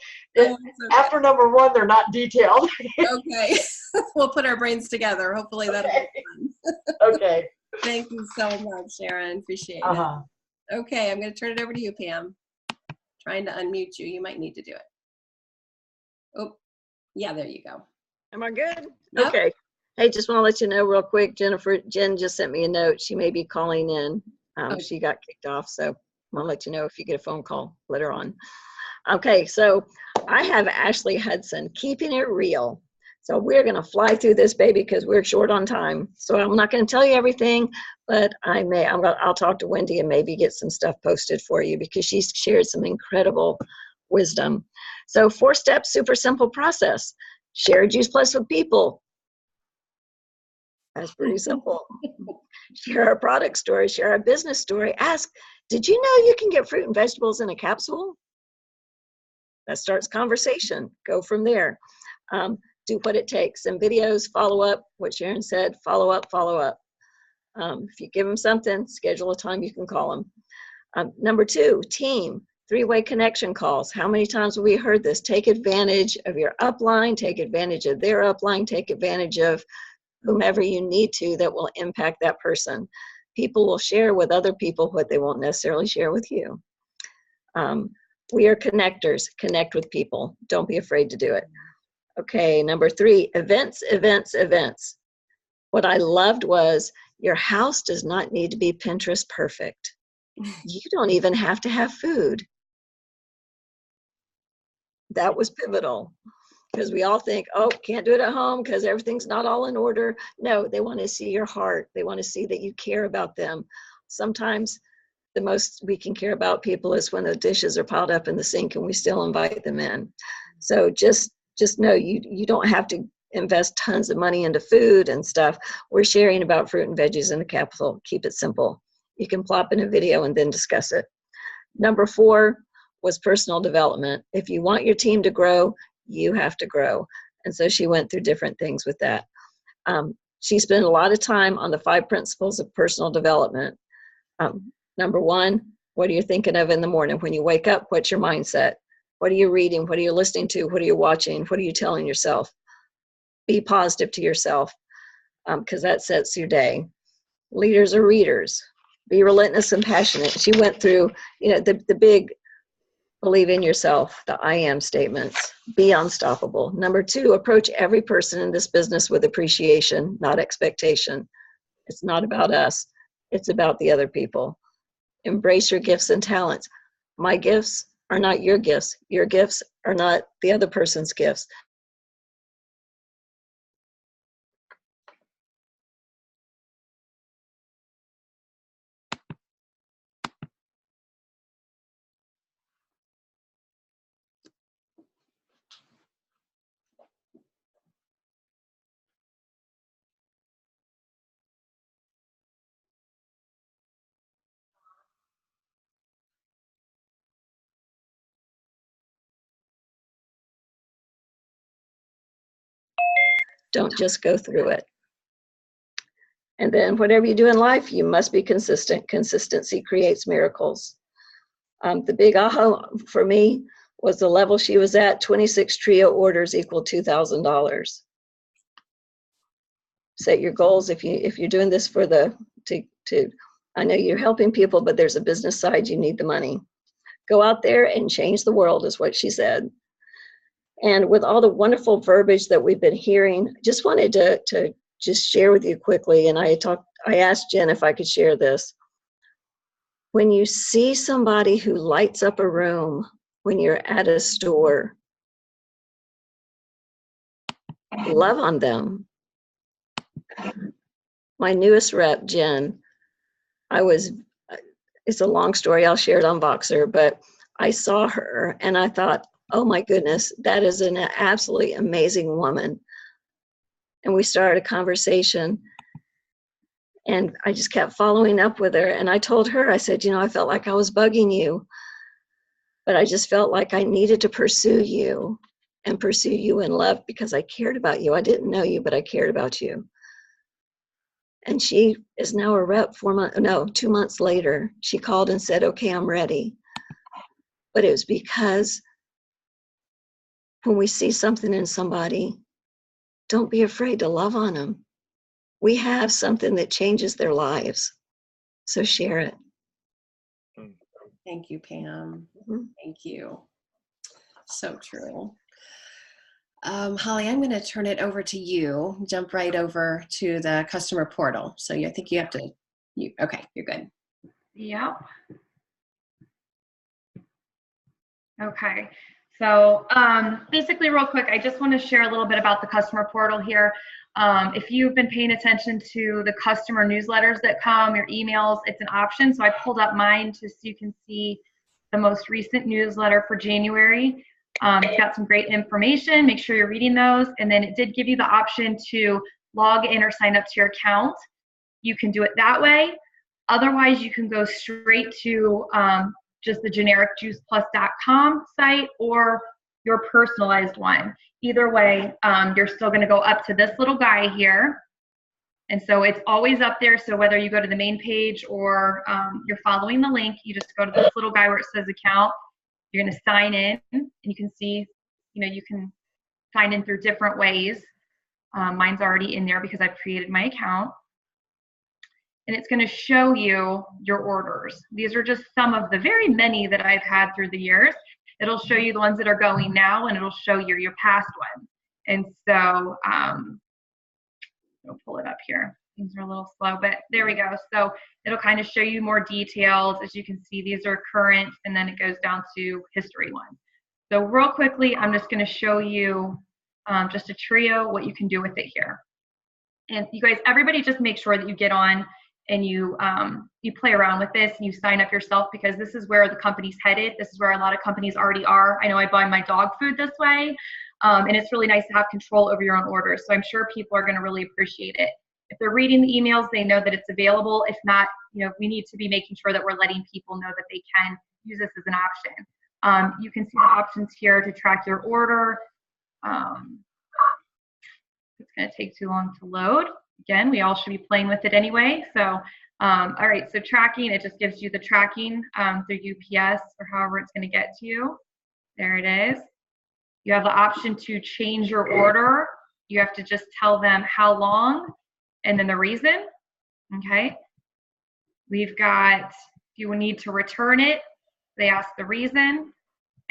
After number 1, they're not detailed. Okay. We'll put our brains together. Hopefully that'll be fun. Okay. Thank you so much, Sharon. Appreciate it. Okay, I'm going to turn it over to you, Pam. Trying to unmute you. You might need to do it. Oh, yeah, there you go. Am I good? Yep. Okay. Hey, just want to let you know real quick, Jen just sent me a note. She may be calling in. She got kicked off, so I'll let you know if you get a phone call later on. Okay, so I have Ashley Hudson, Keeping It Real. So we're going to fly through this, baby, because we're short on time. So I'm not going to tell you everything, but I'll talk to Wendy and maybe get some stuff posted for you because she's shared some incredible wisdom. So 4-step, super simple process. Share Juice Plus with people. That's pretty simple. Share our product story, share our business story. Ask, did you know you can get fruit and vegetables in a capsule? That starts conversation. Go from there. Do what it takes. Send videos, follow up, what Sharon said, follow up, follow up. If you give them something, schedule a time you can call them. Number 2, team. 3-way connection calls. How many times have we heard this? Take advantage of your upline, take advantage of their upline, take advantage of whomever you need to that will impact that person. People will share with other people what they won't necessarily share with you. We are connectors. Connect with people. Don't be afraid to do it. Okay, number 3, events, events, events. What I loved was your house does not need to be Pinterest perfect. You don't even have to have food. That was pivotal because we all think, oh, can't do it at home because everything's not all in order. No, they want to see your heart. They want to see that you care about them. Sometimes the most we can care about people is when the dishes are piled up in the sink and we still invite them in. So just know you don't have to invest tons of money into food and stuff. We're sharing about fruit and veggies in a capsule. Keep it simple. You can plop in a video and then discuss it. Number 4 was personal development. If you want your team to grow, you have to grow. And so she went through different things with that. She spent a lot of time on the 5 principles of personal development. Number 1, what are you thinking of in the morning? When you wake up, what's your mindset? What are you reading? What are you listening to? What are you watching? What are you telling yourself? Be positive to yourself because that sets your day. Leaders are readers. Be relentless and passionate. She went through, the big believe in yourself, the I am statements. Be unstoppable. Number 2, approach every person in this business with appreciation, not expectation. It's not about us. It's about the other people. Embrace your gifts and talents. My gifts are not your gifts. Your gifts are not the other person's gifts. Don't just go through it. And then whatever you do in life, you must be consistent. Consistency creates miracles. The big aha for me was the level she was at. 26 trio orders equal $2,000. Set your goals. If you're doing this for I know you're helping people, but there's a business side. You need the money. Go out there and change the world, is what she said. And with all the wonderful verbiage that we've been hearing, just wanted to just share with you quickly. And I asked Jen if I could share this. When you see somebody who lights up a room when you're at a store, love on them. My newest rep, Jen, it's a long story, I'll share it on Voxer, but I saw her and I thought, oh my goodness, that is an absolutely amazing woman. And we started a conversation and I just kept following up with her. And I told her, I said, I felt like I was bugging you, but I just felt like I needed to pursue you and pursue you in love because I cared about you. I didn't know you, but I cared about you. And she is now a rep 2 months later. She called and said, okay, I'm ready. But it was because when we see something in somebody, don't be afraid to love on them. We have something that changes their lives. So share it. Thank you, Pam. Mhm. Thank you. So true. Holly, I'm going to turn it over to you. Jump right over to the customer portal. So I think you have to, okay, you're good. Yep. Okay. So basically, real quick, I just want to share a little bit about the customer portal here. If you've been paying attention to the customer newsletters that come, your emails, it's an option. So I pulled up mine just so you can see the most recent newsletter for January. It's got some great information. Make sure you're reading those. And then it did give you the option to log in or sign up to your account. You can do it that way. Otherwise, you can go straight to just the generic juiceplus.com site or your personalized one. Either way, you're still going to go up to this little guy here. And so it's always up there. So whether you go to the main page or you're following the link, you just go to this little guy where it says account. You're going to sign in, and you can see, you can sign in through different ways. Mine's already in there because I've created my account. And it's going to show you your orders. These are just some of the very many that I've had through the years. It'll show you the ones that are going now, and it'll show you your past ones. And so I'll pull it up here. Things are a little slow, but there we go. So it'll kind of show you more details. As you can see, these are current, and then it goes down to history ones. So real quickly, I'm just going to show you just a trio, what you can do with it here. And you guys, everybody just make sure that you get on and you play around with this and you sign up yourself, because this is where the company's headed. This is where a lot of companies already are. I know I buy my dog food this way, and it's really nice to have control over your own orders. So I'm sure people are going to really appreciate it. If they're reading the emails, they know that it's available. If not, we need to be making sure that we're letting people know that they can use this as an option. You can see the options here to track your order. It's going to take too long to load. Again, we all should be playing with it anyway. So, all right, so tracking, it just gives you the tracking through UPS or however it's going to get to you. There it is. You have the option to change your order. You have to just tell them how long and then the reason. Okay. We've got, if you need to return it, they ask the reason,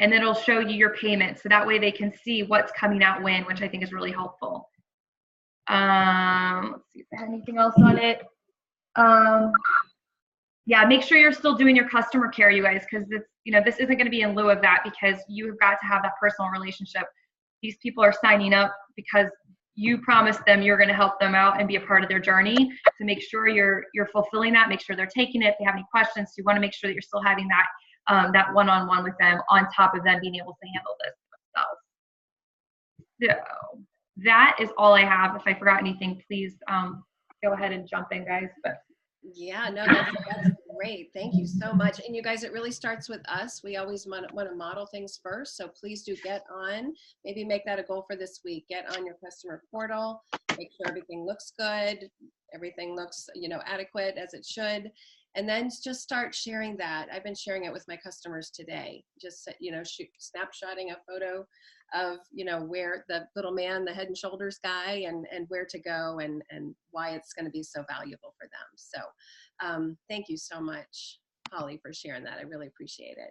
and then it'll show you your payment. So that way they can see what's coming out when, which I think is really helpful. Let's see if I have anything else on it. Yeah, make sure you're still doing your customer care, you guys, because this isn't going to be in lieu of that, because you've got to have that personal relationship. These people are signing up because you promised them you're going to help them out and be a part of their journey. So make sure you're fulfilling that. Make sure they're taking it. If they have any questions, you want to make sure that you're still having that one-on-one with them on top of them being able to handle this themselves. So that is all I have. If I forgot anything, please go ahead and jump in, guys. But yeah, no, that's great. Thank you so much. And you guys, it really starts with us. We always want to model things first. So please do get on. Maybe make that a goal for this week. Get on your customer portal. Make sure everything looks good. Everything looks, adequate as it should. And then just start sharing that. I've been sharing it with my customers today. Just, snapshotting a photo of, where the little man, the Head and Shoulders guy, and where to go and why it's going to be so valuable for them. So thank you so much, Holly, for sharing that. I really appreciate it.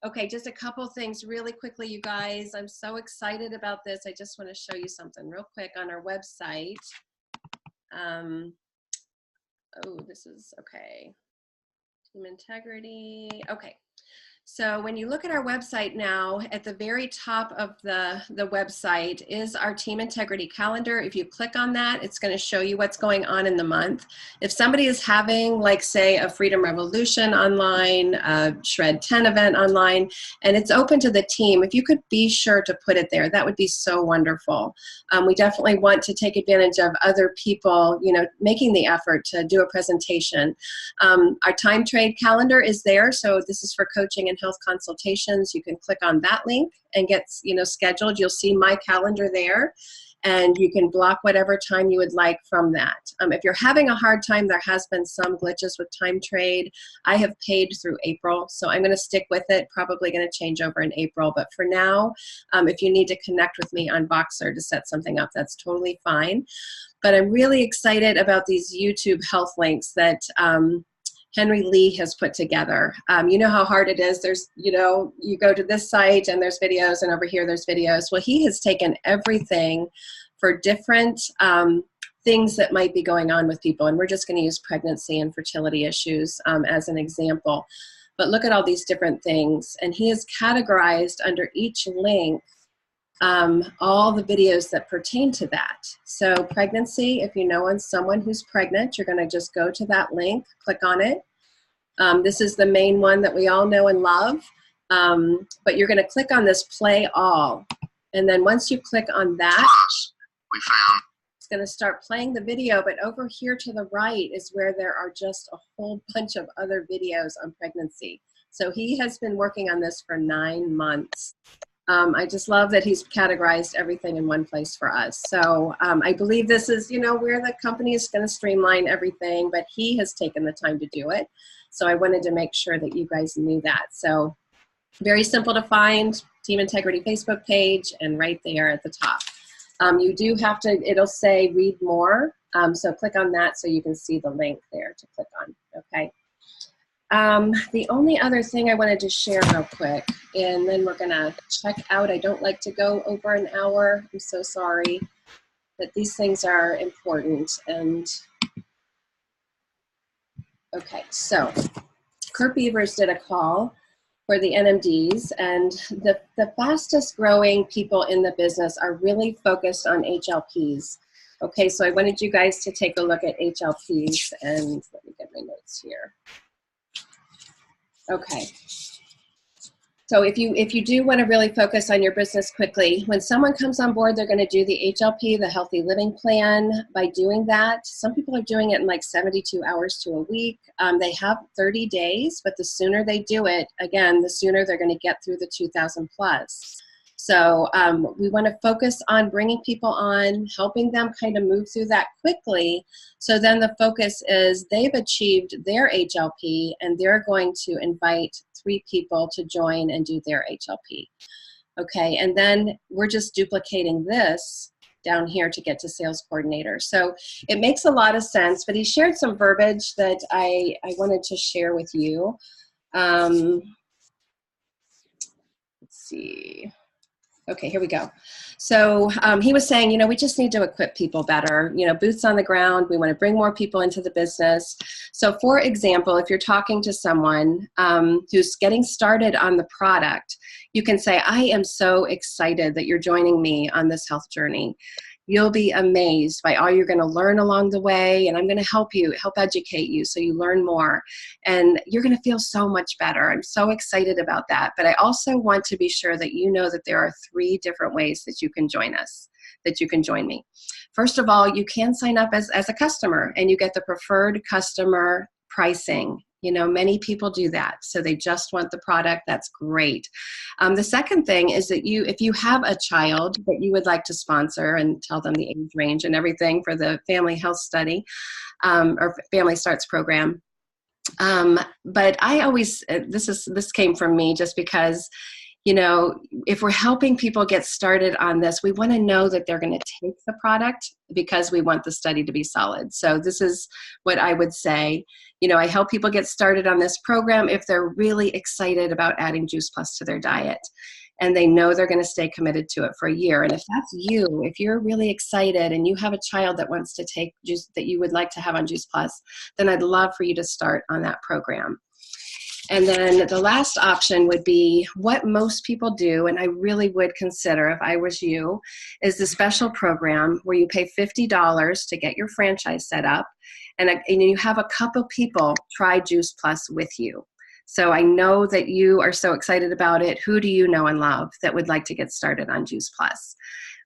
Okay, just a couple things really quickly, you guys. I'm so excited about this. I just want to show you something real quick on our website. Oh, this is okay. Team integrity. Okay. So when you look at our website now, at the very top of the website is our Team Integrity calendar. If you click on that, it's going to show you what's going on in the month. If somebody is having, like, say, a Freedom Revolution online, a Shred 10 event online, and it's open to the team, if you could be sure to put it there, that would be so wonderful. We definitely want to take advantage of other people, making the effort to do a presentation. Our time trade calendar is there, so this is for coaching and health consultations. You can click on that link and get scheduled. You'll see my calendar there, and you can block whatever time you would like from that. If you're having a hard time, there has been some glitches with time trade. I have paid through April, so I'm going to stick with it. Probably going to change over in April, but for now, if you need to connect with me on Voxer to set something up, that's totally fine. But I'm really excited about these YouTube health links that Henry Lee has put together. You know how hard it is. There's, you know, you go to this site and there's videos, and over here there's videos. Well, he has taken everything for different things that might be going on with people. And we're just going to use pregnancy and fertility issues as an example. But look at all these different things. And he has categorized under each link all the videos that pertain to that. So pregnancy, if you know someone who's pregnant, you're going to just go to that link, click on it. This is the main one that we all know and love. But you're going to click on this play all. And then once you click on that, We found it's going to start playing the video. But over here to the right is where there are just a whole bunch of other videos on pregnancy. So he has been working on this for 9 months. I just love that he's categorized everything in one place for us. So I believe this is, you know, where the company is going to streamline everything, but he has taken the time to do it. So I wanted to make sure that you guys knew that. So very simple to find, Team Integrity Facebook page, and right there at the top. You do have to, it'll say read more. So click on that so you can see the link there to click on, okay? The only other thing I wanted to share real quick, and then we're gonna check out. I don't like to go over an hour. I'm so sorry, but these things are important. And okay, so Kurt Beavers did a call for the NMDs, and the fastest growing people in the business are really focused on HLPs. Okay, so I wanted you guys to take a look at HLPs, and let me get my notes here. Okay. So if you do want to really focus on your business quickly, when someone comes on board, they're going to do the HLP, the Healthy Living Plan. By doing that, some people are doing it in like 72 hours to a week. They have 30 days, but the sooner they do it, again, the sooner they're going to get through the 2,000 plus. So we want to focus on bringing people on, helping them kind of move through that quickly. So then the focus is they've achieved their HLP, and they're going to invite 3 people to join and do their HLP. Okay, and then we're just duplicating this down here to get to sales coordinator. So it makes a lot of sense, but he shared some verbiage that I wanted to share with you. Let's see. Okay, here we go. So he was saying, you know, we just need to equip people better, you know, boots on the ground. We want to bring more people into the business. So for example, if you're talking to someone who's getting started on the product, you can say, I am so excited that you're joining me on this health journey. You'll be amazed by all you're going to learn along the way, and I'm going to help educate you so you learn more, and you're going to feel so much better. I'm so excited about that. But I also want to be sure that you know that there are 3 different ways that you can join us, that you can join me. First of all, you can sign up as a customer, and you get the preferred customer pricing. You know, many people do that. So they just want the product. That's great. The second thing is that if you have a child that you would like to sponsor, and tell them the age range and everything for the family health study or family starts program. But I always, this came from me just because, you know, if we're helping people get started on this, we want to know that they're going to take the product because we want the study to be solid. So this is what I would say. You know, I help people get started on this program if they're really excited about adding Juice Plus to their diet, and they know they're going to stay committed to it for a year. And if that's you, if you're really excited and you have a child that wants to take juice that you would like to have on Juice Plus, then I'd love for you to start on that program. And then the last option would be what most people do, and I really would consider if I was you, is the special program where you pay $50 to get your franchise set up, and you have a couple people try Juice Plus with you. So I know that you are so excited about it. Who do you know and love that would like to get started on Juice Plus?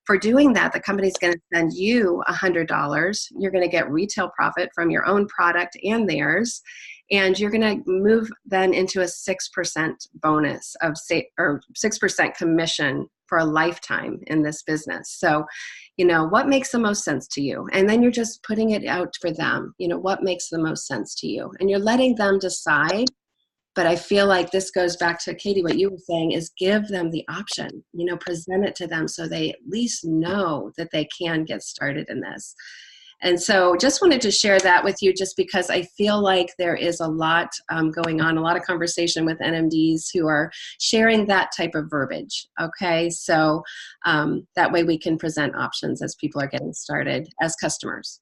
For doing that, the company's going to send you $100. You're going to get retail profit from your own product and theirs. And you're going to move then into a 6% bonus or 6% commission for a lifetime in this business. So, you know, what makes the most sense to you? And then you're just putting it out for them. You know, what makes the most sense to you? And you're letting them decide. But I feel like this goes back to, Katie, what you were saying is give them the option, you know, present it to them so they at least know that they can get started in this. And so just wanted to share that with you just because I feel like there is a lot going on, a lot of conversation with NMDs who are sharing that type of verbiage. Okay, so that way we can present options as people are getting started as customers.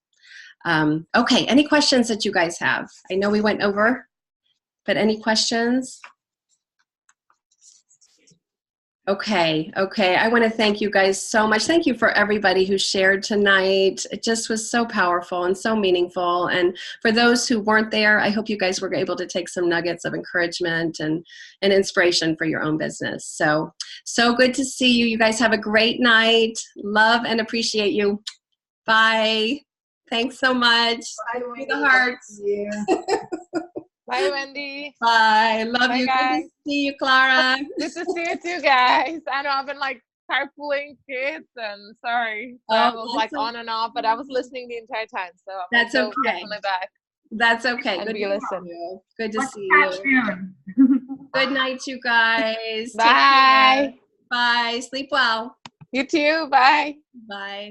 Okay, any questions that you guys have? I know we went over, but any questions? Okay. I want to thank you guys so much. Thank you for everybody who shared tonight. It just was so powerful and so meaningful. And for those who weren't there, I hope you guys were able to take some nuggets of encouragement and inspiration for your own business. So good to see you. You guys have a great night. Love and appreciate you. Bye. Thanks so much. Bye, Through the hearts. Bye, Wendy. Bye. Love you. Guys. Good to see you, Clara. Good to see you too, guys. I know I've been like carpooling kids and sorry. So I was like on and off, but I was listening the entire time. So I'm that's so okay. definitely back. That's okay. And good be to listen. You. Good to Let's see chat you. soon. Good night, you guys. Bye. Bye. Sleep well. You too. Bye. Bye.